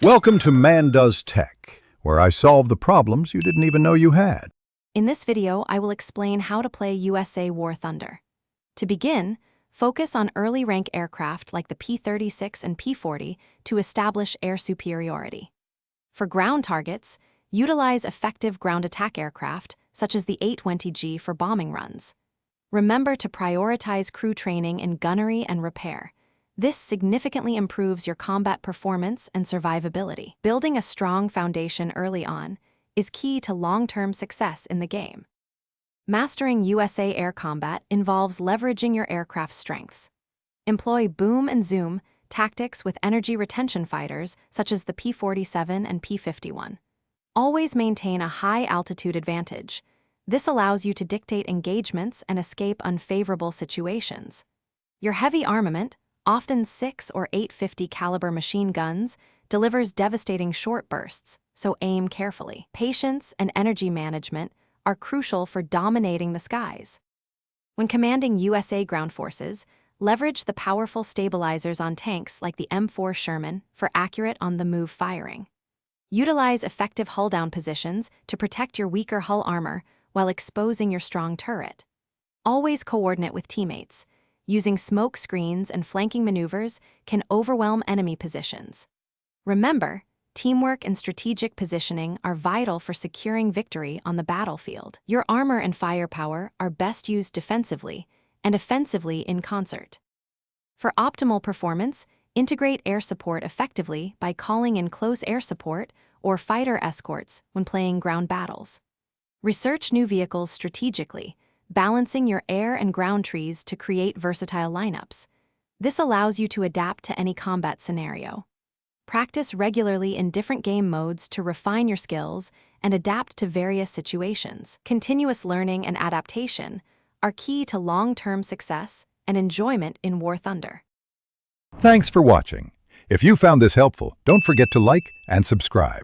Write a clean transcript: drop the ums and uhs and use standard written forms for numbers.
Welcome to Man Does Tech, where I solve the problems you didn't even know you had. In this video, I will explain how to play USA War Thunder. To begin, focus on early rank aircraft like the P-36 and P-40 to establish air superiority. For ground targets, utilize effective ground attack aircraft such as the A-20G for bombing runs. Remember to prioritize crew training in gunnery and repair. This significantly improves your combat performance and survivability. Building a strong foundation early on is key to long-term success in the game. Mastering USA air combat involves leveraging your aircraft's strengths. Employ boom and zoom tactics with energy retention fighters such as the P-47 and P-51. Always maintain a high-altitude advantage. This allows you to dictate engagements and escape unfavorable situations. Your heavy armament, often 6 or 850 caliber machine guns, delivers devastating short bursts, so aim carefully. Patience and energy management are crucial for dominating the skies. When commanding USA ground forces, leverage the powerful stabilizers on tanks like the M4 Sherman for accurate on-the-move firing. Utilize effective hull-down positions to protect your weaker hull armor while exposing your strong turret. Always coordinate with teammates. Using smoke screens and flanking maneuvers can overwhelm enemy positions. Remember, teamwork and strategic positioning are vital for securing victory on the battlefield. Your armor and firepower are best used defensively and offensively in concert. For optimal performance, integrate air support effectively by calling in close air support or fighter escorts when playing ground battles. Research new vehicles strategically, balancing your air and ground trees to create versatile lineups. This allows you to adapt to any combat scenario. Practice regularly in different game modes to refine your skills and adapt to various situations. Continuous learning and adaptation are key to long-term success and enjoyment in War Thunder. Thanks for watching. If you found this helpful, don't forget to like and subscribe.